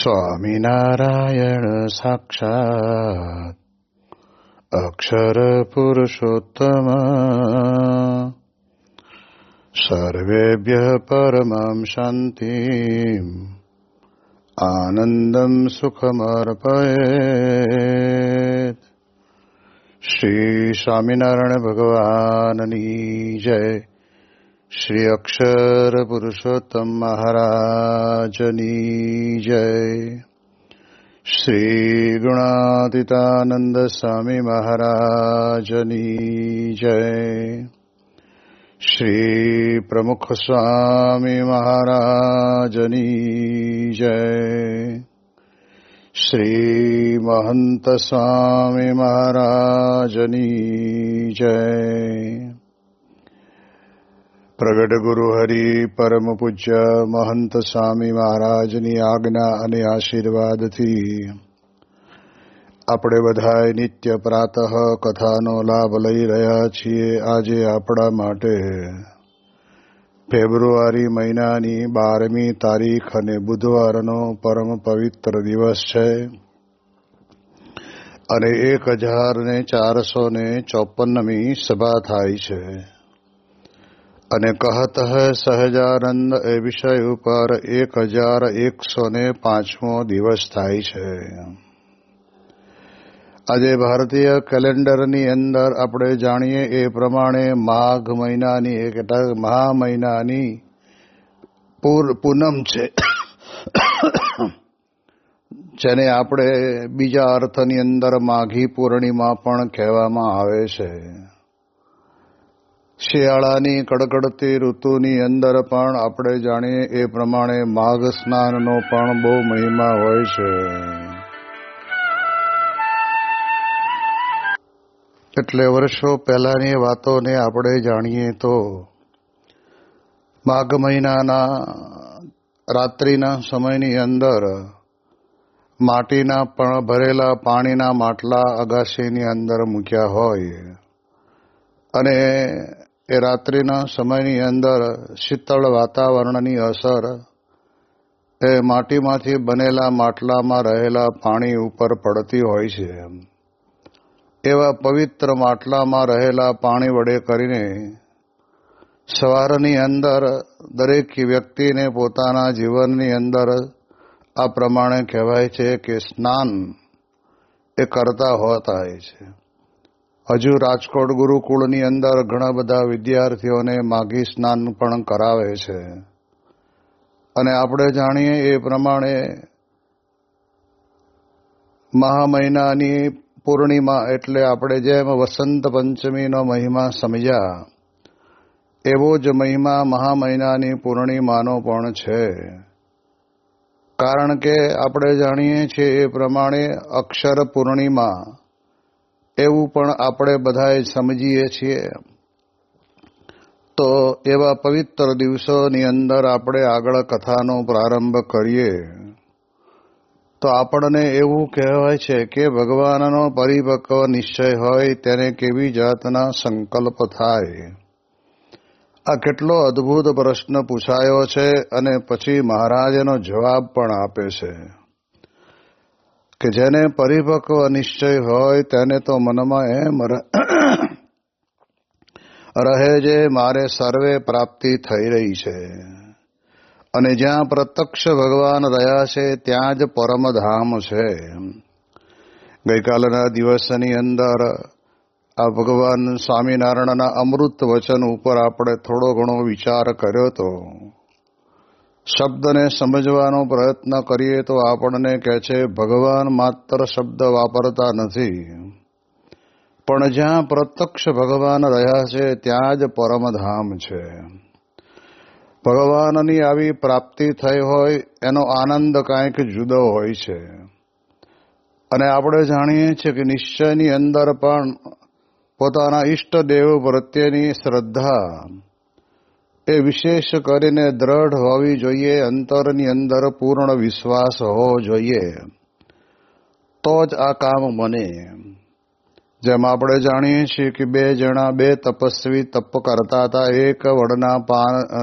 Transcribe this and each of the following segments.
સ્વામિનારાયણ સાક્ષાત અક્ષર પુરુષોત્તમ સર્વેભ્યઃ પરમં શાંતિમ આનંદમ સુખમર્પયેત. શ્રી સ્વામિનારાયણ ભગવાનની જય. શ્રી અક્ષર પુરુષોત્તમ મહારાજની જય. શ્રી ગુણાતીતાનંદ સ્વામી મહારાજની જય. શ્રી પ્રમુખ સ્વામી મહારાજની જય. શ્રી મહંત સ્વામી મહારાજની જય. પ્રગટ ગુરુ હરિ પરમ પૂજ્ય મહંત સ્વામી મહારાજની આજ્ઞા અને આશીર્વાદથી આપણે બધાય નિત્ય પ્રાતઃ કથાનો લાભ લઈ રહ્યા છીએ. આજે આપણા માટે ફેબ્રુઆરી મહિનાની 12મી તારીખ અને બુધવારનો પરમ પવિત્ર દિવસ છે અને 1454મી સભા થાય છે. અને કહત હૈ સહજાનંદ એ વિષય ઉપર 1105મો દિવસ થાય છે. આજે ભારતીય કેલેન્ડરની અંદર આપણે જાણીએ એ પ્રમાણે માઘ મહિનાની મહા મહિનાની પૂનમ છે, જેને આપણે બીજા અર્થની અંદર માઘી પૂર્ણિમા પણ કહેવામાં આવે છે. શિયાળાની કડકડતી ઋતુની અંદર પણ આપણે જાણીએ એ પ્રમાણે માઘ સ્નાનનો પણ બહુ મહિમા હોય છે. એટલે વર્ષો પહેલાની વાતોને આપણે જાણીએ તો માઘ મહિનાના રાત્રિના સમયની અંદર માટીના પણ ભરેલા પાણીના માટલા અગાશીની અંદર મૂક્યા હોય અને એ રાત્રિના સમયની અંદર શીતળ વાતાવરણની અસર એ માટીમાંથી બનેલા માટલામાં રહેલા પાણી ઉપર પડતી હોય છે. એવા પવિત્ર માટલામાં રહેલા પાણી વડે કરીને સવારની અંદર દરેક વ્યક્તિને પોતાના જીવનની અંદર આ પ્રમાણે કહેવાય છે કે સ્નાન એ કરતા હોતા હોય છે. હજુ રાજકોટ ગુરુકુળની અંદર ઘણા બધા વિદ્યાર્થીઓને માઘી સ્નાન પણ કરાવે છે. અને આપણે જાણીએ એ પ્રમાણે મહા મહિનાની પૂર્ણિમા એટલે આપણે જેમ વસંત પંચમીનો મહિમા સમજ્યા એવો જ મહિમા મહા મહિનાની પૂર્ણિમાનો પણ છે. કારણ કે આપણે જાણીએ છીએ એ પ્રમાણે અક્ષર પૂર્ણિમા એવું પણ આપણે બધાએ સમજીએ છીએ. તો એવા પવિત્ર દિવસોની અંદર આપણે આગળ કથાનો પ્રારંભ કરીએ તો આપણને એવું કહેવાય છે કે ભગવાનનો પરિપક્વ નિશ્ચય હોય તેને કેવી જાતના સંકલ્પ થાય. આ કેટલો અદ્ભુત પ્રશ્ન પૂછાયો છે અને પછી મહારાજ એનો જવાબ પણ આપે છે કે જેને પરિપક્વ નિશ્ચય હોય તેને તો મનમાં એમ રહે જે મારે સર્વે પ્રાપ્તિ થઈ રહી છે અને જ્યાં પ્રત્યક્ષ ભગવાન રહ્યા છે ત્યાં જ પરમધામ છે. ગઈકાલના દિવસની અંદર આ ભગવાન સ્વામિનારાયણના અમૃત વચન ઉપર આપણે થોડો ઘણો વિચાર કર્યો હતો. શબ્દને સમજવાનો પ્રયત્ન કરીએ તો આપણને કહે છે ભગવાન માત્ર શબ્દ વાપરતા નથી, પણ જ્યાં પ્રત્યક્ષ ભગવાન રહ્યા છે ત્યાં જ પરમધામ છે. ભગવાનની આવી પ્રાપ્તિ થઈ હોય એનો આનંદ કાંઈક જુદો હોય છે. અને આપણે જાણીએ છીએ કે નિશ્ચયની અંદર પણ પોતાના ઈષ્ટદેવ પ્રત્યેની શ્રદ્ધા એ વિશેષ કરીને દ્રઢ હોવી જોઈએ. અંતરની અંદર પૂર્ણ વિશ્વાસ હોવો જોઈએ તો જ આ કામ બને. જેમ આપણે જાણીએ છીએ કે બે તપસ્વી તપ કરતા હતા, એક વડના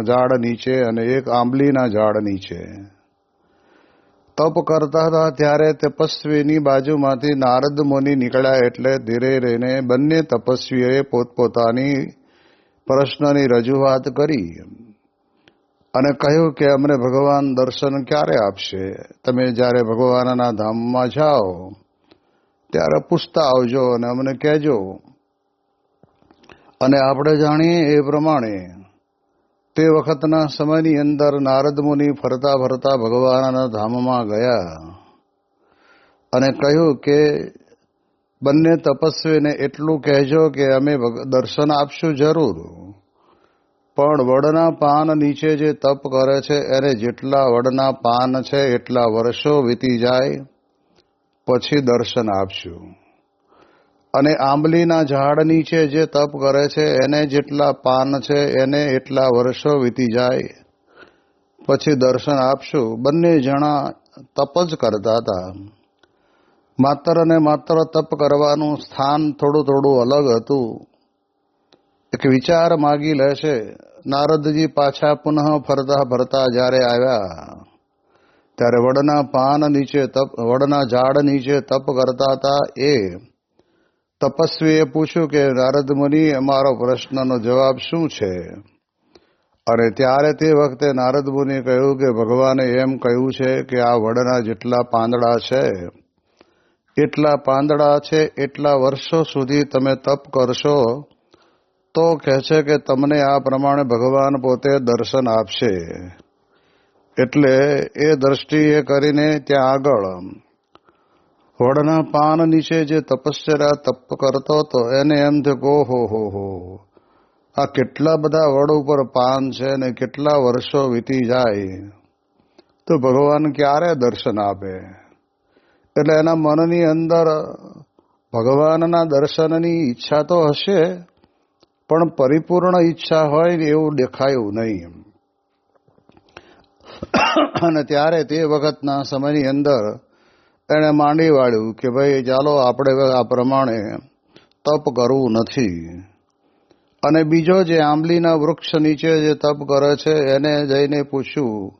ઝાડ નીચે અને એક આંબલીના ઝાડ નીચે. તપ કરતા હતા ત્યારે તપસ્વીની બાજુમાંથી નારદ મુનિ નીકળ્યા. એટલે ધીરે રહીને બંને તપસ્વીઓએ પોતપોતાની પ્રશ્નની રજૂઆત કરી અને કહ્યું કે અમને ભગવાન દર્શન ક્યારે આપશે? તમે જ્યારે ભગવાનના ધામમાં જાઓ ત્યારે પૂછતા આવજો અને અમને કહેજો. અને આપણે જાણીએ એ પ્રમાણે તે વખતના સમયની અંદર નારદ મુનિ ફરતા ફરતા ભગવાનના ધામમાં ગયા અને કહ્યું કે બંને તપસ્વીને એટલું કહેજો કે અમે દર્શન આપશું જરૂર, પણ વડના પાન નીચે જે તપ કરે છે એને જેટલા વડના પાન છે એટલા વર્ષો વીતી જાય પછી દર્શન આપશું. અને આંબલીના ઝાડ નીચે જે તપ કરે છે એને જેટલા પાન છે એને એટલા વર્ષો વીતી જાય પછી દર્શન આપશું. બંને જણા તપ જ કરતા હતા. માત્ર ને માત્ર તપ કરવાનું સ્થાન થોડું થોડું અલગ હતું. એક વિચાર માગી લે છે. નારદજી પાછા પુનઃ ફરતા ફરતા જ્યારે આવ્યા ત્યારે વડના પાન નીચે વડના ઝાડ નીચે તપ કરતા હતા એ તપસ્વીએ પૂછ્યું કે નારદ મુનિ, અમારો પ્રશ્નનો જવાબ શું છે? અને ત્યારે તે વખતે નારદ મુનિ કહ્યું કે ભગવાને એમ કહ્યું છે કે આ વડના જેટલા પાંદડા છે એટલા વર્ષો સુધી તમે તપ કરશો તો કહે છે કે તમને આ પ્રમાણે ભગવાન પોતે દર્શન આપશે. એટલે એ દ્રષ્ટિએ કરીને ત્યાં આગળ વડના પાન નીચે જે તપસ્યા તપ કરતો હતો એને એમ થયું કે ઓહો, આ કેટલા બધા વડ ઉપર પાન છે ને કેટલા વર્ષો વીતી જાય તો ભગવાન ક્યારે દર્શન આપે? એટલે એના મનની અંદર ભગવાનના દર્શનની ઈચ્છા તો હશે પણ પરિપૂર્ણ ઈચ્છા હોય ને એવું દેખાયું નહીં. અને ત્યારે તે વખતના સમયની અંદર એણે માંડી વાળ્યું કે ભાઈ ચાલો આપણે આ પ્રમાણે તપ કરવું નથી. અને બીજો જે આંબલીના વૃક્ષ નીચે જે તપ કરે છે એને જઈને પૂછ્યું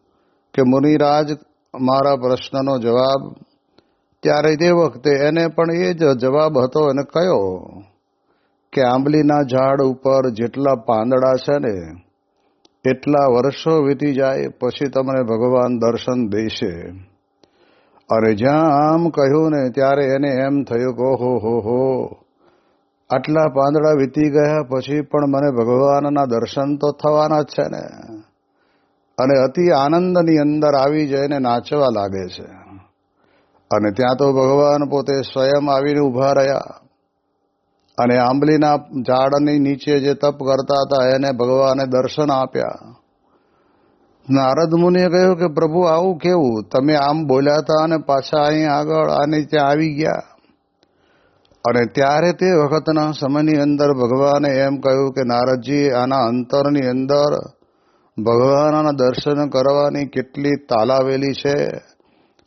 કે મુનિરાજ, મારા પ્રશ્નનો જવાબ. ત્યારે તે વખતે એને પણ એ જ જવાબ હતો. એને કયો કે આંબલીના ઝાડ ઉપર જેટલા પાંદડા છે ને એટલા વર્ષો વીતી જાય પછી તમને ભગવાન દર્શન દેશે. અરે જ્યાં આમ કહ્યું ને ત્યારે એને એમ થયું કે ઓહો, આટલા પાંદડા વીતી ગયા પછી પણ મને ભગવાનના દર્શન તો થવાના જ છે ને. અને અતિ આનંદની અંદર આવી જઈને નાચવા લાગે છે. અને ત્યાં તો ભગવાન પોતે સ્વયં આવીને ઊભા રહ્યા અને આંબલીના ઝાડની નીચે જે તપ કરતા હતા એને ભગવાને દર્શન આપ્યા. નારદ મુનિએ કહ્યું કે પ્રભુ આવું કેવું? તમે આમ બોલ્યા હતા અને પાછા અહીં આગળ આને ત્યાં આવી ગયા. અને ત્યારે તે વખતના સમયની અંદર ભગવાને એમ કહ્યું કે નારદજી, આના અંતરની અંદર ભગવાનના દર્શન કરવાની કેટલી તાલાવેલી છે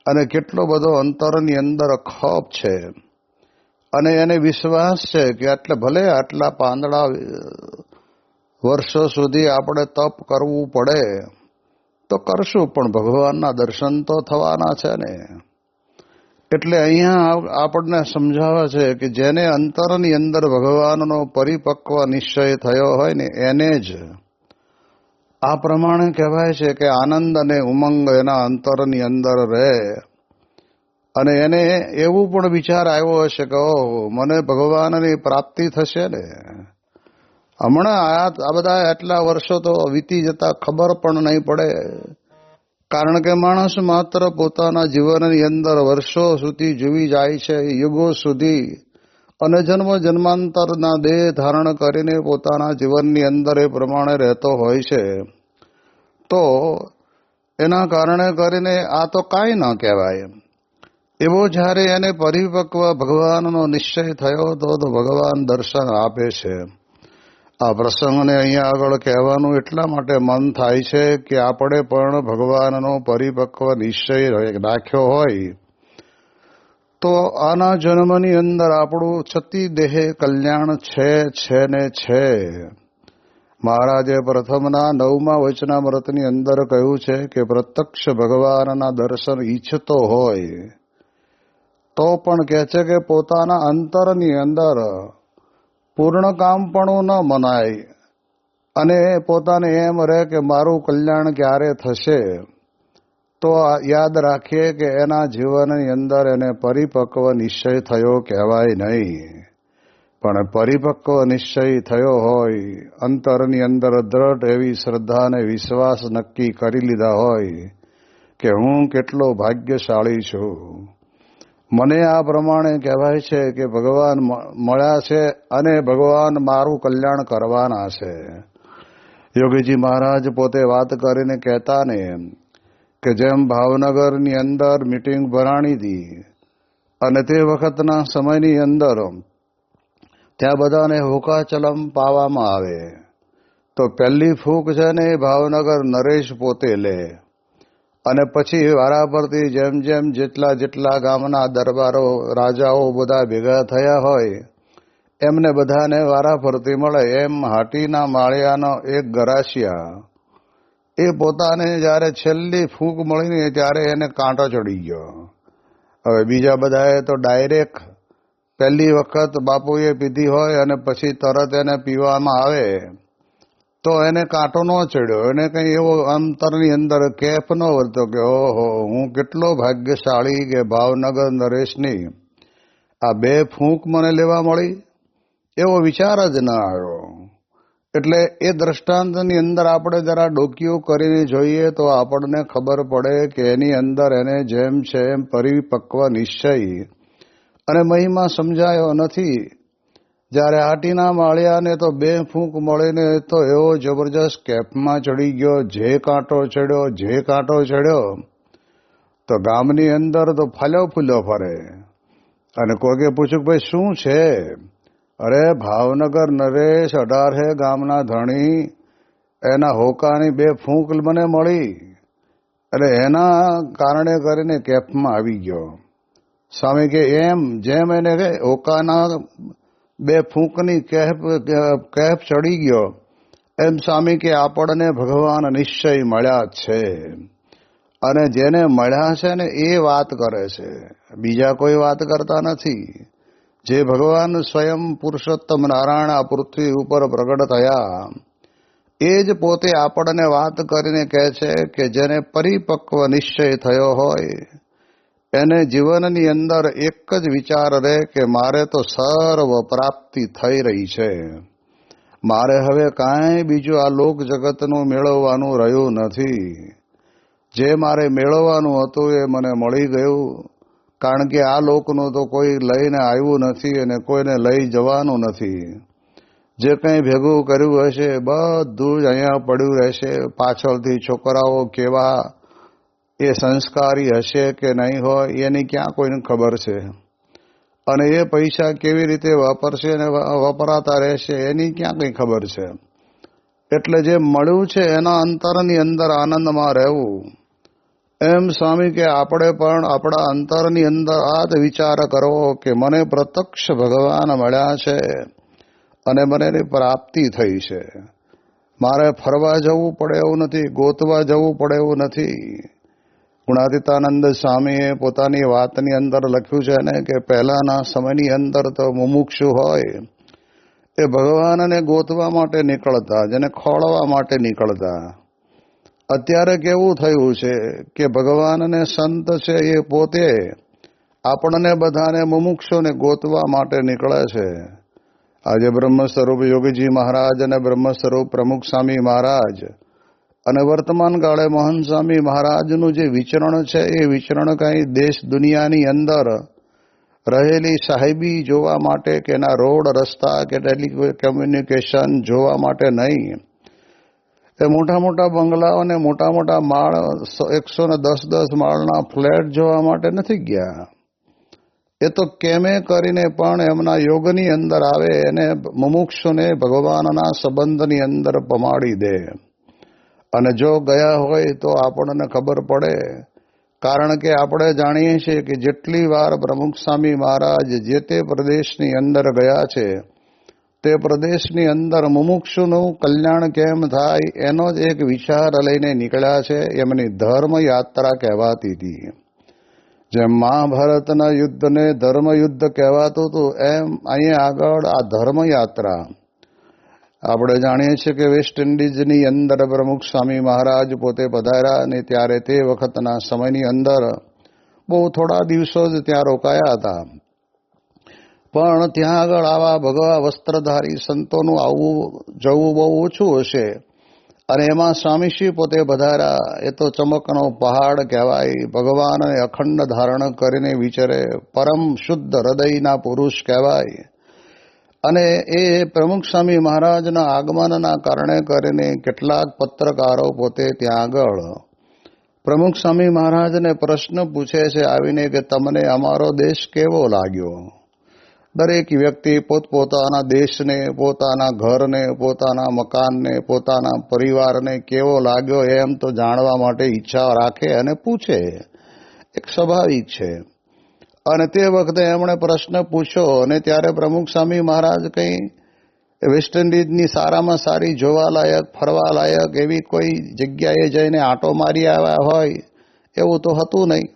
અને કેટલો બધો અંતરની અંદર ખપ છે. અને એને વિશ્વાસ છે કે એટલે ભલે આટલા પાંદડા વર્ષો સુધી આપણે તપ કરવું પડે તો કરશું પણ ભગવાનના દર્શન તો થવાના છે ને. એટલે અહીંયા આપણને સમજાવે છે કે જેને અંતરની અંદર ભગવાનનો પરિપક્વ નિશ્ચય થયો હોય ને એને જ આ પ્રમાણે કહેવાય છે કે આનંદ અને ઉમંગ એના અંતરની અંદર રહે. અને એને એવું પણ વિચાર આવ્યો હશે કે ઓહો, મને ભગવાનની પ્રાપ્તિ થશે ને. હમણાં આ બધા આટલા વર્ષો તો વીતી જતા ખબર પણ નહીં પડે. કારણ કે માણસ માત્ર પોતાના જીવનની અંદર વર્ષો સુધી જીવી જાય છે, યુગો સુધી, અને જન્મ જન્માંતરના દેહ ધારણ કરીને પોતાના જીવનની અંદર એ પ્રમાણે રહેતો હોય છે. તો એના કારણે કરીને આ તો કાંઈ ન કહેવાય. એવો જ્યારે એને પરિપક્વ ભગવાનનો નિશ્ચય થયો તો ભગવાન દર્શન આપે છે. આ પ્રસંગને અહીંયા આગળ કહેવાનું એટલા માટે મન થાય છે કે આપણે પણ ભગવાનનો પરિપક્વ નિશ્ચય રાખ્યો હોય તો આના જન્મની અંદર આપણું છતી દેહે કલ્યાણ છે ને છે. મહારાજે પ્રથમના 9મા વચનામૃતની અંદર કહ્યું છે કે પ્રત્યક્ષ ભગવાનના દર્શન ઈચ્છતો હોય તો પણ કહે છે કે પોતાના અંતરની અંદર પૂર્ણ કામપણું ન મનાય અને પોતાને એમ રહે કે મારું કલ્યાણ ક્યારે થશે, તો યાદ રાખીએ કે એના જીવનની અંદર એને પરિપક્વ નિશ્ચય થયો કહેવાય નહીં. પણ પરિપક્વ નિશ્ચય થયો હોય, અંતરની અંદર દ્રઢ એવી શ્રદ્ધા અને વિશ્વાસ નક્કી કરી લીધા હોય કે હું કેટલો ભાગ્યશાળી છું, મને આ પ્રમાણે કહેવાય છે કે ભગવાન મળ્યા છે અને ભગવાન મારું કલ્યાણ કરવાના છે. યોગીજી મહારાજ પોતે વાત કરીને કહેતા ને કે જેમ ભાવનગરની અંદર મીટિંગ ભરાણી હતી અને તે વખતના સમયની અંદર ત્યાં બધાને હોકાચલમ પાવામાં આવે તો પહેલી ફૂંક છે ને એ ભાવનગર નરેશ પોતે લે અને પછી વારા પરથી જેમ જેમ જેટલા ગામના દરબારો રાજાઓ બધા ભેગા થયા હોય એમને બધાને વારા ફરતી મળે એમ હાટીના માળિયાનો એક ગરાસિયા એ પોતાને જ્યારે છેલ્લી ફૂંક મળીને ત્યારે એને કાંટો ચડી ગયો. હવે બીજા બધાએ તો ડાયરેક્ટ પહેલી વખત બાપુએ પીધી હોય અને પછી તરત એને પીવામાં આવે તો એને કાંટો ન ચડ્યો, એને કંઈ એવો અંતરની અંદર કેફ ન વર્તો કે ઓહો હું કેટલો ભાગ્યશાળી કે ભાવનગર નરેશની આ 2 ફૂંક મને લેવા મળી, એવો વિચાર જ ન આવ્યો. એટલે એ દ્રષ્ટાંતની અંદર આપણે જરા ડોકિયું કરીને જોઈએ તો આપણને ખબર પડે કે એની અંદર એને જેમ છે એમ પરિપક્વ નિશ્ચય અને મહિમા સમજાયો નથી. જ્યારે હાટીના માળિયાને તો 2 ફૂંક મળીને તો એવો જબરજસ્ત કેફમાં ચડી ગયો, જે કાંટો ચડ્યો તો ગામની અંદર તો ફૂલ્યો ફરે અને કોકે પૂછ્યું ભાઈ શું છે? અરે ભાવનગર નરેશ 18 ગામના ધણી એના હોકાની 2 ફૂંક મને મળી અને એના કારણે કરીને કેફમાં આવી ગયો. સ્વામી કે એમ જેમ એને હોકાના 2 ફૂંકની કેફ ચડી ગયો એમ સ્વામી કે આપણને ભગવાન નિશ્ચય મળ્યા છે અને જેને મળ્યા છે ને એ વાત કરે છે, બીજા કોઈ વાત કરતા નથી. જે ભગવાન સ્વયં પુરુષોત્તમ નારાયણ આ પૃથ્વી ઉપર પ્રગટ થયા એ જ પોતે આપણને વાત કરીને કહે છે કે જેને પરિપક્વ નિશ્ચય થયો હોય એને જીવનની અંદર એક જ વિચાર રહે કે મારે તો સર્વ પ્રાપ્તિ થઈ રહી છે, મારે હવે કાંઈ બીજું આ લોક જગતનું મેળવવાનું રહ્યું નથી. જે મારે મેળવવાનું હતું એ મને મળી ગયું, કારણ કે આ લોકનું તો કોઈ લઈને આવ્યું નથી અને કોઈને લઈ જવાનું નથી. જે કંઈ ભેગું કર્યું હશે બધું જ અહીંયા પડ્યું રહેશે. પાછળથી છોકરાઓ કેવા એ સંસ્કારી હશે કે નહીં હોય એની ક્યાં કોઈને ખબર છે, અને એ પૈસા કેવી રીતે વાપરશે અને વપરાતા રહેશે એની ક્યાં કંઈ ખબર છે. એટલે જે મળ્યું છે એના અંતરની અંદર આનંદમાં રહેવું. એમ સ્વામી કે આપણે પણ આપણા અંતરની અંદર આ જ વિચાર કરવો કે મને પ્રત્યક્ષ ભગવાન મળ્યા છે અને મને એની પ્રાપ્તિ થઈ છે. મારે ફરવા જવું પડે એવું નથી, ગોતવા જવું પડે એવું નથી. ગુણાતીતાનંદ સ્વામીએ પોતાની વાતની અંદર લખ્યું છે ને કે પહેલાના સમયની અંદર તો મુમુક્ષુ હોય એ ભગવાનને ગોતવા માટે નીકળતા, જેને ખોળવા માટે નીકળતા. અત્યારે કેવું થયું છે કે ભગવાનને સંત છે એ પોતે આપણને બધાને મુમુક્ષુને ગોતવા માટે નીકળે છે. આજે બ્રહ્મ સ્વરૂપ યોગીજી મહારાજ અને બ્રહ્મ સ્વરૂપ પ્રમુખ સ્વામી મહારાજ અને વર્તમાન કાળે મહંત સ્વામી મહારાજનું જે વિચરણ છે એ વિચરણ કંઈ દેશ દુનિયાની અંદર રહેલી સાહેબી જોવા માટે કે એના રોડ રસ્તા કે ટેલિકમ્યુનિકેશન જોવા માટે નહીં. એ મોટા બંગલાઓ અને મોટા માળ 110 માળના ફ્લેટ જોવા માટે નથી ગયા. એ તો કેમે કરીને પણ એમના યોગની અંદર આવે અને મુમુક્ષુને ભગવાનના સંબંધની અંદર પમાડી દે. અને જો ગયા હોય તો આપણને ખબર પડે, કારણ કે આપણે જાણીએ છીએ કે જેટલી વાર પ્રમુખ સ્વામી મહારાજ જે તે પ્રદેશની અંદર ગયા છે તે પ્રદેશની અંદર મુમુક્ષુનું કલ્યાણ કેમ થાય એનો જ એક વિચાર લઈને નીકળ્યા છે. એમની ધર્મ યાત્રા કહેવાતી હતી. જેમ મહાભારતના યુદ્ધને ધર્મયુદ્ધ કહેવાતું હતું એમ અહીંયા આગળ આ ધર્મયાત્રા. આપણે જાણીએ છીએ કે વેસ્ટ ઇન્ડિઝની અંદર પ્રમુખ સ્વામી મહારાજ પોતે પધાર્યા અને ત્યારે તે વખતના સમયની અંદર બહુ થોડા દિવસો જ ત્યાં રોકાયા હતા. પણ ત્યાં આગળ આવા ભગવા વસ્ત્રધારી સંતોનું આવવું જવું બહુ ઓછું હશે અને એમાં સ્વામીશ્રી પોતે પધાર્યા. એ તો ચમકનો પહાડ કહેવાય. ભગવાનને અખંડ ધારણ કરીને વિચરે પરમ શુદ્ધ હૃદયના પુરુષ કહેવાય. અને એ પ્રમુખ સ્વામી મહારાજના આગમનના કારણે કરીને કેટલાક પત્રકારો પોતે ત્યાં આગળ પ્રમુખ સ્વામી મહારાજને પ્રશ્ન પૂછે છે આવીને કે તમને અમારો દેશ કેવો લાગ્યો. દરેક વ્યક્તિ પોતપોતાના દેશને, પોતાના ઘરને, પોતાના મકાનને, પોતાના પરિવારને કેવો લાગ્યો એમ તો જાણવા માટે ઈચ્છા રાખે અને પૂછે. એક સ્વાભાવિક છે. અને તે વખતે એમણે પ્રશ્ન પૂછ્યો અને ત્યારે પ્રમુખ સ્વામી મહારાજ કંઈ વેસ્ટ ઇન્ડિઝની સારામાં સારી જોવાલાયક, ફરવાલાયક એવી કોઈ જગ્યાએ જઈને આંટો મારી આવ્યા હોય એવું તો હતું નહીં.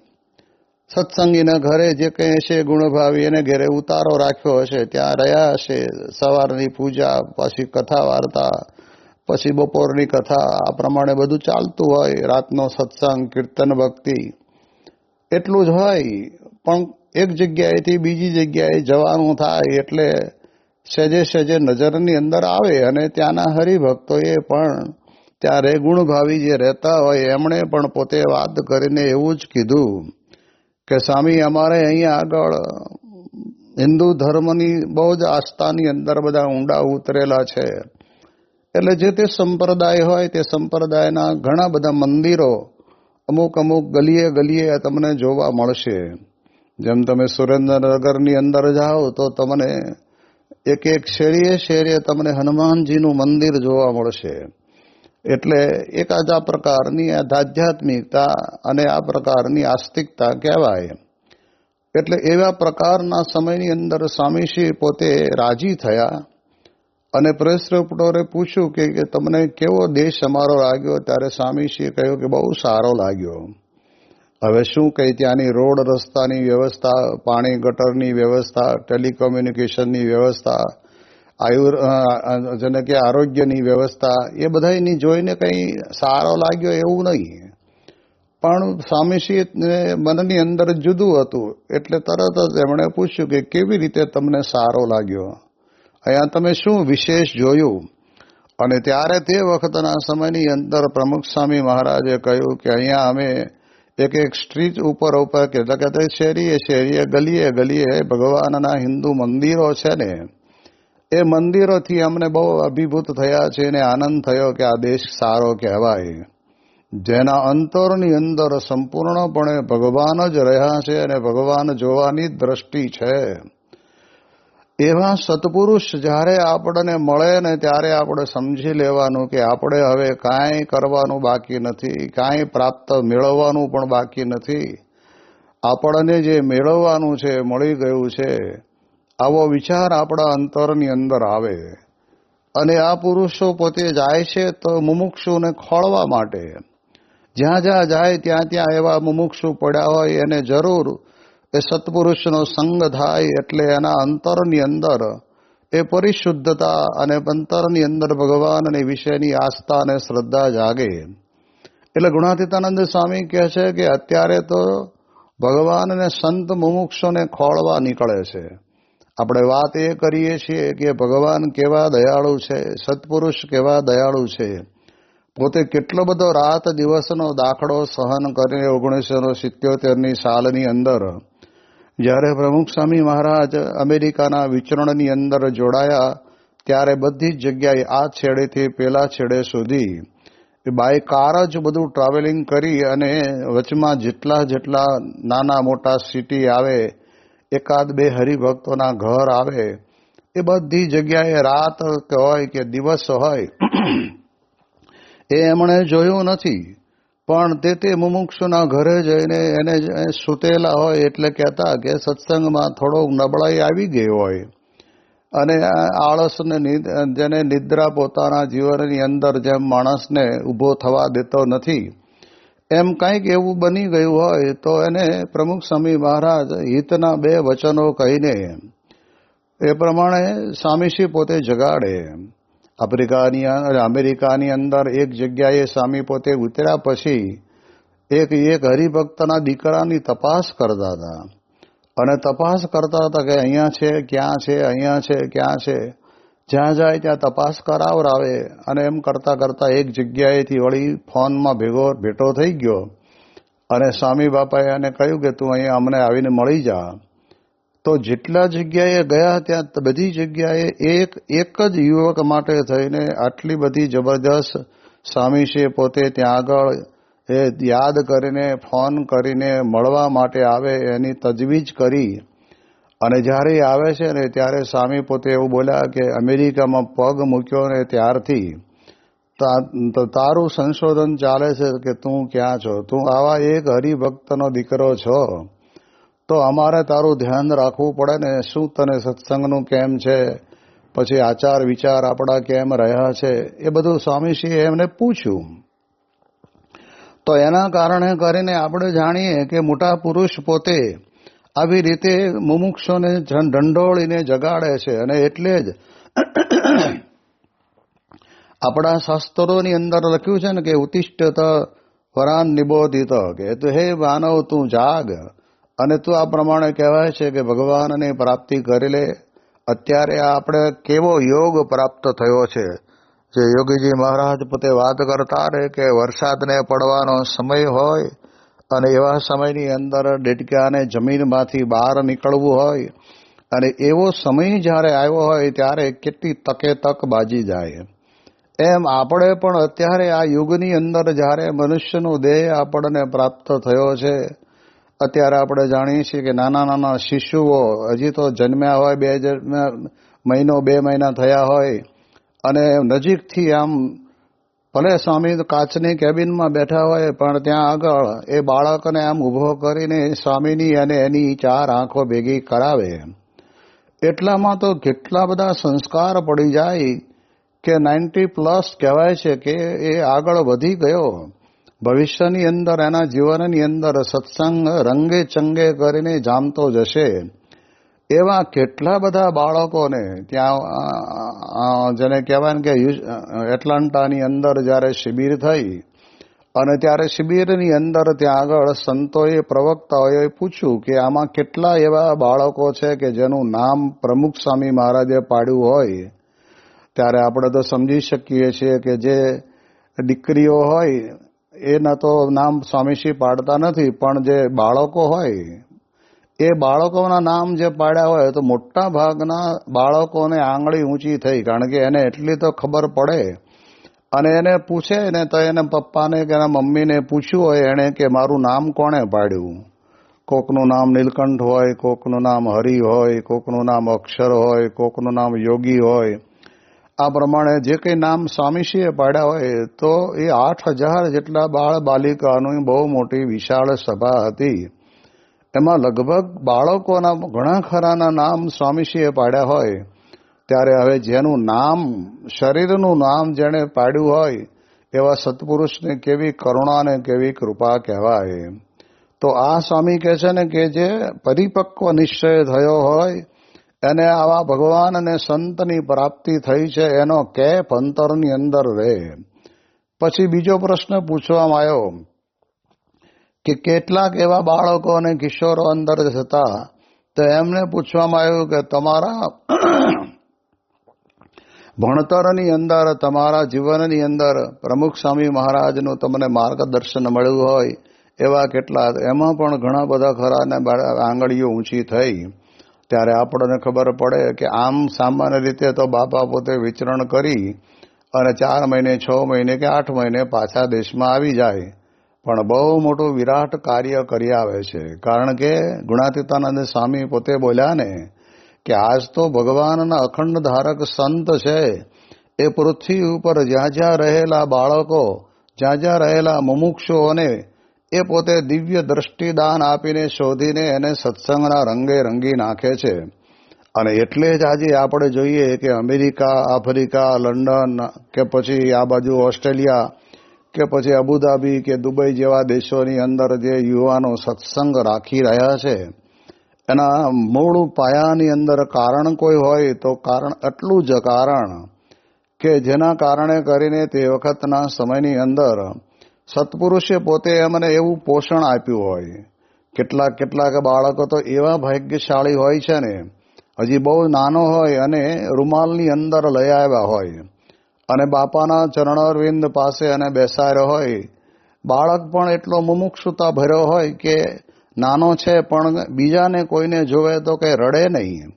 સત્સંગીના ઘરે જે કંઈ હશે ગુણભાવી એને ઘરે ઉતારો રાખ્યો હશે, ત્યાં રહ્યા હશે. સવારની પૂજા, પછી કથા વાર્તા, પછી બપોરની કથા, આ પ્રમાણે બધું ચાલતું હોય. રાતનો સત્સંગ, કીર્તન, ભક્તિ એટલું જ હોય. પણ એક જગ્યાએથી બીજી જગ્યાએ જવાનું થાય એટલે સહેજે સહેજે નજરની અંદર આવે અને ત્યાંના હરિભક્તોએ પણ ત્યારે ગુણભાવી જે રહેતા હોય એમણે પણ પોતે વાત કરીને એવું જ કીધું કે સ્વામી અમારે અહીંયા આગળ હિન્દુ ધર્મની બહુ જ આસ્થાની અંદર બધા ઊંડા ઉતરેલા છે. એટલે જે તે સંપ્રદાય હોય તે સંપ્રદાયના ઘણા બધા મંદિરો અમુક અમુક ગલીએ ગલીએ તમને જોવા મળશે. જેમ તમે સુરેન્દ્રનગરની અંદર જાઓ તો તમને એક એક શેરીએ શેરીએ તમને હનુમાનજીનું મંદિર જોવા મળશે. એટલે એક જ આ પ્રકારની આધ્યાત્મિકતા અને આ પ્રકારની આસ્તિકતા કહેવાય. એટલે એવા પ્રકારના સમયની અંદર સ્વામીશ્રી પોતે રાજી થયા અને પ્રેસ રિપોર્ટરે પૂછ્યું કે તમને કેવો દેશ અમારો લાગ્યો. ત્યારે સ્વામીશ્રીએ કહ્યું કે બહુ સારો લાગ્યો. હવે શું કહી, ત્યાંની રોડ રસ્તાની વ્યવસ્થા, પાણી ગટરની વ્યવસ્થા, ટેલિકોમ્યુનિકેશનની વ્યવસ્થા, જેને કે આરોગ્યની વ્યવસ્થા, એ બધાની જોઈને કંઈ સારો લાગ્યો એવું નહીં. પણ સ્વામીશ્રીને મનની અંદર જુદું હતું. એટલે તરત જ એમણે પૂછ્યું કે કેવી રીતે તમને સારો લાગ્યો, અહીંયા તમે શું વિશેષ જોયું. અને ત્યારે તે વખતના સમયની અંદર પ્રમુખ સ્વામી મહારાજે કહ્યું કે અહીંયા અમે એક એક સ્ટ્રીટ ઉપર એટલે કે શેરીએ શેરીએ, ગલીએ ગલીએ ભગવાનના હિન્દુ મંદિરો છે ને એ મંદિરોથી અમને બહુ અભિભૂત થયા છે અને આનંદ થયો કે આ દેશ સારો કહેવાય, જેના અંતરની અંદર સંપૂર્ણપણે ભગવાન જ રહ્યા છે અને ભગવાન જોવાની દ્રષ્ટિ છે. એવા સત્પુરુષ જ્યારે આપણને મળે ને ત્યારે આપણે સમજી લેવાનું કે આપણે હવે કાંઈ કરવાનું બાકી નથી, કાંઈ પ્રાપ્ત મેળવવાનું પણ બાકી નથી. આપણને જે મેળવવાનું છે મળી ગયું છે, આવો વિચાર આપણા અંતરની અંદર આવે. અને આ પુરુષો પોતે જાય છે તો મુમુક્ષુને ખોળવા માટે. જ્યાં જ્યાં જાય ત્યાં ત્યાં એવા મુમુક્ષુ પડ્યા હોય એને જરૂર એ સત્પુરુષનો સંગ થાય એટલે એના અંતરની અંદર એ પરિશુદ્ધતા અને અંતરની અંદર ભગવાનની વિશેની આસ્થા અને શ્રદ્ધા જાગે. એટલે ગુણાતીતાનંદ સ્વામી કહે છે કે અત્યારે તો ભગવાન અને સંત મુમુક્ષોને ખોળવા નીકળે છે. આપણે વાત એ કરીએ છીએ કે ભગવાન કેવા દયાળુ છે, સત્પુરુષ કેવા દયાળુ છે. પોતે કેટલો બધો રાત દિવસનો દાખલો સહન કરીને 1977ની સાલની અંદર જ્યારે પ્રમુખ સ્વામી મહારાજ અમેરિકાના વિચરણની અંદર જોડાયા ત્યારે બધી જ જગ્યાએ આ છેડેથી પેલા છેડે સુધી બાય કાર જ બધું ટ્રાવેલિંગ કરી અને વચમાં જેટલા નાના મોટા સિટી આવે, એકાદ બે હરિભક્તોના ઘર આવે, એ બધી જગ્યાએ રાત હોય કે દિવસ હોય એ એમણે જોયું નથી. પણ તે મુમુક્ષુના ઘરે જઈને એને સૂતેલા હોય એટલે કહેતા કે સત્સંગમાં થોડો નબળાઈ આવી ગઈ હોય અને આળસને જેને નિદ્રા પોતાના જીવનની અંદર જેમ માણસને ઊભો થવા દેતો નથી, એમ કંઈક એવું બની ગયું હોય તો એને પ્રમુખ સ્વામી મહારાજ હિતના 2 વચનો કહીને એ પ્રમાણે સ્વામીશ્રી પોતે જગાડે. અમેરિકાની અંદર એક જગ્યાએ સ્વામી પોતે ઉતર્યા પછી એક હરિભક્તના દીકરાની તપાસ કરતા હતા અને તપાસ કરતા હતા કે અહીંયા છે, ક્યાં છે, અહીંયા છે, ક્યાં છે. જ્યાં જાય ત્યાં તપાસ કરાવરાવે અને એમ કરતા કરતા એક જગ્યાએથી વળી ફોનમાં ભેટો થઈ ગયો અને સ્વામી બાપાએ એને કહ્યું કે તું અહીંયા અમને આવીને મળી જા. તો જેટલા જગ્યાએ ગયા ત્યાં બધી જગ્યાએ એક જ યુવક માટે થઈને આટલી બધી જબરજસ્ત સ્વામીશ્રીએ પોતે ત્યાં આગળ એ યાદ કરીને ફોન કરીને મળવા માટે આવે એની તજવીજ કરી. અને જ્યારે આવે છે ને ત્યારે સ્વામી પોતે એવું બોલ્યા કે અમેરિકામાં પગ મૂક્યો ને ત્યારથી તારું સંશોધન ચાલે છે કે તું ક્યાં છો, તું આવા એક હરિભક્તનો દીકરો છો, તો અમારે તારું ધ્યાન રાખવું પડે ને. શું તને સત્સંગનું કેમ છે, પછી આચાર વિચાર આપણા કેમ રહ્યા છે, એ બધું સ્વામીશ્રીએ એમને પૂછ્યું. તો એના કારણે કરીને આપણે જાણીએ કે મોટા પુરુષ પોતે આવી રીતે મુમુક્ષોને ઢંઢોળીને જગાડે છે. અને એટલે જ આપણા શાસ્ત્રોની અંદર લખ્યું છે ને કે ઉત્તિષ્ઠત વરાન નિબોધિત, કે તો હે માનવ તું જાગ અને તું આ પ્રમાણે કહેવાય છે કે ભગવાનની પ્રાપ્તિ કરી લે. અત્યારે આપણે કેવો યોગ પ્રાપ્ત થયો છે, જે યોગીજી મહારાજ પોતે વાત કરતા રહે કે વરસાદને પડવાનો સમય હોય અને એવા સમયની અંદર ડેટકાને જમીનમાંથી બહાર નીકળવું હોય અને એવો સમય જ્યારે આવ્યો હોય ત્યારે કેટલી તક બાજી જાય. એમ આપણે પણ અત્યારે આ યુગની અંદર જ્યારે મનુષ્યનો દેહ આપણને પ્રાપ્ત થયો છે, અત્યારે આપણે જાણીએ છીએ કે નાના શિશુઓ હજી તો જન્મ્યા હોય, 2 મહિના થયા હોય અને નજીકથી આમ ભલે સ્વામી કાચની કેબિનમાં બેઠા હોય પણ ત્યાં આગળ એ બાળકને આમ ઊભો કરીને સ્વામીની અને એની 4 આંખો ભેગી કરાવે. એટલામાં તો કેટલા બધા સંસ્કાર પડી જાય કે 90+ કહેવાય છે કે એ આગળ વધી ગયો. ભવિષ્યની અંદર એના જીવનની અંદર સત્સંગ રંગે ચંગે કરીને જામતો જશે. એવા કેટલા બધા બાળકોને ત્યાં જેને કહેવાય કે એટલાન્ટાની અંદર જ્યારે શિબિર થઈ અને ત્યારે શિબિરની અંદર ત્યાં આગળ સંતોએ પ્રવક્તાઓએ પૂછ્યું કે આમાં કેટલા એવા બાળકો છે કે જેનું નામ પ્રમુખ સ્વામી મહારાજે પાડ્યું હોય. ત્યારે આપણે તો સમજી શકીએ છીએ કે જે દીકરીઓ હોય એના તો નામ સ્વામીશ્રી પાડતા નથી, પણ જે બાળકો હોય એ બાળકોના નામ જે પાડ્યા હોય તો મોટા ભાગના બાળકોને આંગળી ઊંચી થઈ, કારણ કે એને એટલી તો ખબર પડે. અને એને પૂછે ને તો એને પપ્પાને કે એના મમ્મીને પૂછ્યું હોય એણે કે મારું નામ કોણે પાડ્યું. કોકનું નામ નીલકંઠ હોય, કોકનું નામ હરિ હોય, કોકનું નામ અક્ષર હોય, કોકનું નામ યોગી હોય. આ પ્રમાણે જે કંઈ નામ સ્વામીશ્રીએ પાડ્યા હોય તો એ 8000 જેટલા બાળ બાલિકાની બહુ મોટી વિશાળ સભા હતી. એમાં લગભગ બાળકોના ઘણા ખરાના નામ સ્વામીશ્રીએ પાડ્યા હોય. ત્યારે હવે જેનું નામ શરીરનું નામ જેણે પાડ્યું હોય એવા સત્પુરુષને કેવી કરુણા ને કેવી કૃપા કહેવાય. તો આ સ્વામી કહે છે ને કે જે પરિપક્વ નિશ્ચય થયો હોય એને આવા ભગવાન અને સંતની પ્રાપ્તિ થઈ છે એનો કેપ અંતરની અંદર રહે. પછી બીજો પ્રશ્ન પૂછવામાં આવ્યો કે કેટલાક એવા બાળકો અને કિશોરો અંદર હતા, તો એમને પૂછવામાં આવ્યું કે તમારા ભણતરની અંદર, તમારા જીવનની અંદર પ્રમુખ સ્વામી મહારાજનું તમને માર્ગદર્શન મળ્યું હોય એવા કેટલા, એમાં પણ ઘણા બધા ખરાને આંગળીઓ ઊંચી થઈ. ત્યારે આપણને ખબર પડે કે આમ સામાન્ય રીતે તો બાપા પોતે વિચરણ કરી અને 4 મહિને 6 મહિને કે 8 મહિને પાછા દેશમાં આવી જાય, પણ બહુ મોટું વિરાટ કાર્ય કરી આવે છે. કારણ કે ગુણાતીતાનંદ સ્વામી પોતે બોલ્યા ને કે આજ તો ભગવાનના અખંડ ધારક સંત છે, એ પૃથ્વી ઉપર જ્યાં જ્યાં રહેલા બાળકો, જ્યાં જ્યાં રહેલા મુમુક્ષુઓને એ પોતે દિવ્ય દ્રષ્ટિદાન આપીને શોધીને એને સત્સંગના રંગે રંગી નાખે છે. અને એટલે જ આજે આપણે જોઈએ કે અમેરિકા, આફ્રિકા, લંડન કે પછી આ બાજુ ઓસ્ટ્રેલિયા કે પછી અબુધાબી કે દુબઈ જેવા દેશોની અંદર જે યુવાનો સત્સંગ રાખી રહ્યા છે, એના મૂળ પાયાની અંદર કારણ કોઈ હોય તો કારણ એટલું જ કારણ કે જેના કારણે કરીને તે વખતના સમયની અંદર સત્પુરુષે પોતે એમને એવું પોષણ આપ્યું હોય. કેટલાક બાળકો તો એવા ભાગ્યશાળી હોય છે ને, હજી બહુ નાનો હોય અને રૂમાલની અંદર લઈ આવ્યા હોય અને બાપાના ચરણારવિંદ પાસે એને બેસાડ્યો હોય. બાળક પણ એટલો મુમુક્ષુતા ભર્યો હોય કે નાનો છે પણ બીજાને કોઈને જોવે તો કે રડે નહીં.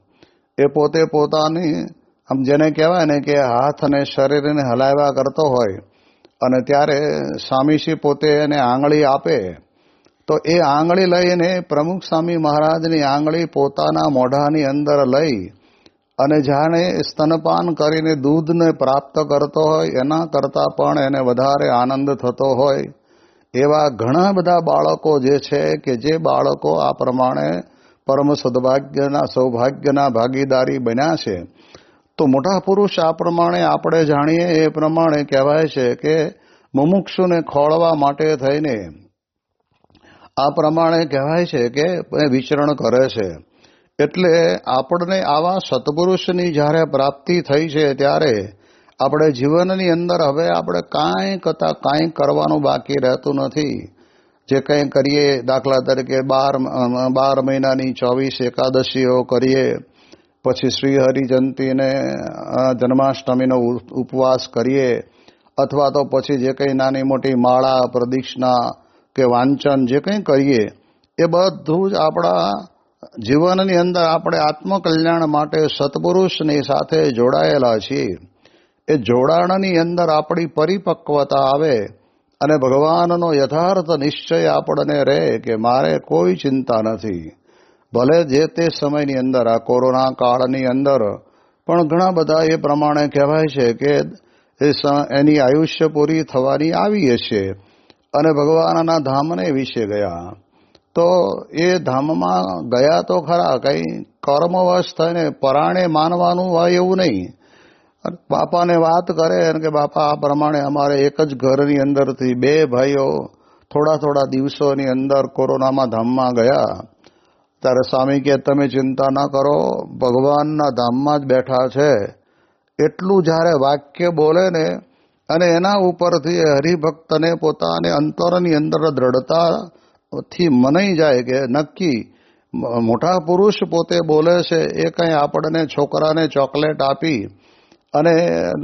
એ પોતે પોતાની આમ જેને કહેવાય ને કે હાથ અને શરીરને હલાવ્યા કરતો હોય અને ત્યારે સ્વામીશ્રી પોતે એને આંગળી આપે તો એ આંગળી લઈને પ્રમુખ સ્વામી મહારાજની આંગળી પોતાના મોઢાની અંદર લઈ અને જાણે સ્તનપાન કરીને દૂધને પ્રાપ્ત કરતો હોય એના કરતાં પણ એને વધારે આનંદ થતો હોય. એવા ઘણા બધા બાળકો જે છે કે જે બાળકો આ પ્રમાણે પરમ સૌભાગ્યના ભાગીદારી બન્યા છે. તો મોટા પુરુષ આ પ્રમાણે આપણે જાણીએ એ પ્રમાણે કહેવાય છે કે મુમુક્ષુને ખોળવા માટે થઈને આ પ્રમાણે કહેવાય છે કે વિચરણ કરે છે. એટલે આપણને આવા સત્પુરુષની જ્યારે પ્રાપ્તિ થઈ છે ત્યારે આપણે જીવનની અંદર હવે આપણે કાંઈ કરવાનું બાકી રહેતું નથી. જે કંઈ કરીએ, દાખલા તરીકે 12 મહિનાની 24 એકાદશીઓ કરીએ, પછી શ્રીહરિ જયંતીને જન્માષ્ટમીનો ઉપવાસ કરીએ, અથવા તો પછી જે કંઈ નાની મોટી માળા, પ્રદક્ષિણા કે વાંચન જે કંઈ કરીએ, એ બધું જ આપણા જીવનની અંદર આપણે આત્મકલ્યાણ માટે સત્પુરુષની સાથે જોડાયેલા છીએ. એ જોડાણની અંદર આપણી પરિપક્વતા આવે અને ભગવાનનો યથાર્થ નિશ્ચય આપણને રહે કે મારે કોઈ ચિંતા નથી. ભલે જે તે સમયની અંદર આ કોરોના કાળની અંદર પણ ઘણા બધા એ પ્રમાણે કહેવાય છે કે એની આયુષ્ય પૂરી થવાની આવી છે અને ભગવાનના ધામને વિશે ગયા. તો એ ધામમાં ગયા તો ખરા, કંઈ કર્મવશ થઈને પરાણે માનવાનું હોય એવું નહીં. બાપાને વાત કરે કે બાપા આ પ્રમાણે અમારે એક જ ઘરની અંદરથી 2 ભાઈઓ થોડા દિવસોની અંદર કોરોનામાં ધામમાં ગયા. ત્યારે સ્વામી કે તમે ચિંતા ન કરો, ભગવાનના ધામમાં જ બેઠા છે. એટલું જ્યારે વાક્ય બોલે ને અને એના ઉપરથી હરિભક્તને પોતાને અંતરની અંદર દ્રઢતાથી મનાઈ જાય કે નક્કી મોટા પુરુષ પોતે બોલે છે. એ કંઈ આપણને છોકરાને ચોકલેટ આપી અને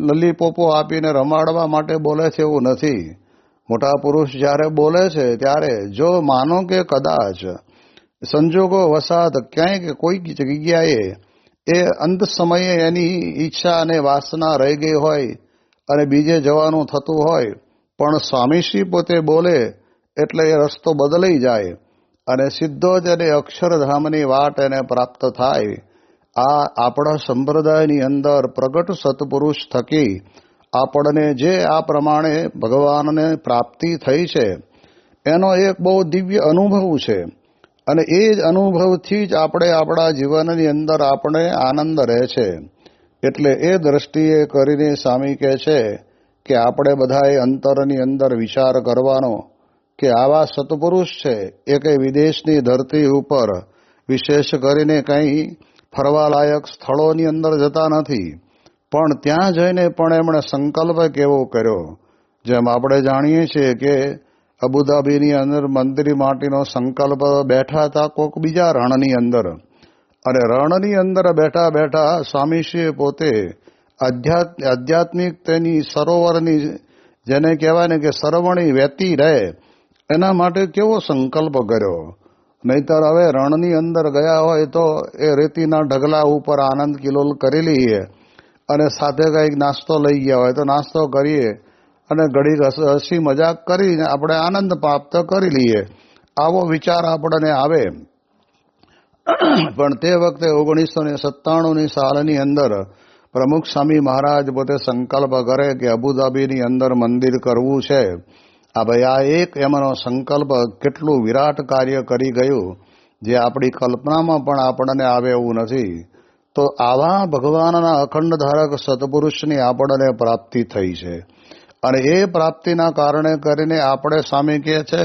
લલીપોપો આપીને રમાડવા માટે બોલે છે એવું નથી. મોટા પુરુષ જ્યારે બોલે છે ત્યારે જો માનો કે કદાચ સંજોગો વસાત ક્યાંય કોઈક જગ્યાએ એ અંત સમયે એની ઈચ્છા અને વાસના રહી ગઈ હોય અને બીજે જવાનું થતું હોય, પણ સ્વામીશ્રી પોતે બોલે એટલે એ રસ્તો બદલાઈ જાય અને સીધો જ એને અક્ષરધામની વાટ એને પ્રાપ્ત થાય. આ આપણા સંપ્રદાયની અંદર પ્રગટ સત્પુરુષ થકી આપણને જે આ પ્રમાણે ભગવાનને પ્રાપ્તિ થઈ છે એનો એક બહુ દિવ્ય અનુભવ છે અને એ જ અનુભવથી જ આપણે આપણા જીવનની અંદર આપણે આનંદ રહે છે. એટલે એ દ્રષ્ટિએ કરીને સ્વામી કહે છે કે આપણે બધાએ અંતરની અંદર વિચાર કરવાનો કે આવા સત્પુરુષ છે એ કંઈ વિદેશની ધરતી ઉપર વિશેષ કરીને કંઈ ફરવાલાયક સ્થળોની અંદર જતા નથી, પણ ત્યાં જઈને પણ એમણે સંકલ્પ કેવો કર્યો. જેમ આપણે જાણીએ છીએ કે અબુધાબીની અંદર મંદિર માટેનો સંકલ્પ બેઠા હતા કોઈક બીજા રણની અંદર, અને રણની અંદર બેઠા બેઠા સ્વામીશ્રીએ પોતે આધ્યાત્મિક તેની સરોવરની જેને કહેવાય ને કે સરવણી વહેતી રહે એના માટે કેવો સંકલ્પ કર્યો. નહીતર હવે રણની અંદર ગયા હોય તો એ રેતીના ઢગલા ઉપર આનંદ કિલોલ કરી લઈએ અને સાથે કંઈક નાસ્તો લઈ ગયા હોય તો નાસ્તો કરીએ અને ઘડીક હસી મજાક કરીને આપણે આનંદ પ્રાપ્ત કરી લઈએ. આવો વિચાર આપણને આવે. પણ તે વખતે 1997ની સાલની અંદર પ્રમુખ સ્વામી મહારાજ પોતે સંકલ્પ કરે કે અબુધાબીની અંદર મંદિર કરવું છે. આ ભાઈ આ એક એમનો સંકલ્પ કેટલું વિરાટ કાર્ય કરી ગયું જે આપણી કલ્પનામાં પણ આપણને આવે એવું નથી. તો આવા ભગવાનના અખંડ ધારક સત્પુરુષની આપણને પ્રાપ્તિ થઈ છે અને એ પ્રાપ્તિના કારણે કરીને આપણે સામે કહે છે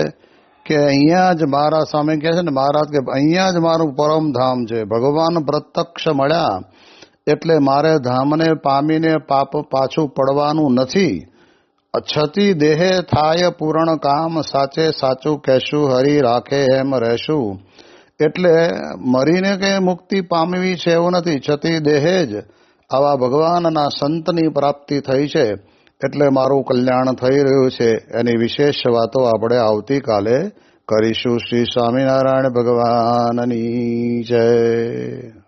કે અહીંયા જ મારા સામે કહે છે ને મહારાજ કે અહીંયા જ મારું પરમ ધામ છે. ભગવાન પ્રત્યક્ષ મળ્યા એટલે મારે ધામને પામીને પાછું પડવાનું નથી. છતી દેહે થાય પૂર્ણ કામ, સાચે સાચું કહેશું હરિ રાખે એમ રહેશું. એટલે મરીને કે મુક્તિ પામવી છે એવું નથી. છતી દેહે જ આવા ભગવાનના સંતની પ્રાપ્તિ થઈ છે એટલે મારું કલ્યાણ થઈ રહ્યું છે. એની વિશેષ વાતો આપણે આવતીકાલે કરીશું. શ્રી સ્વામિનારાયણ ભગવાનની જય.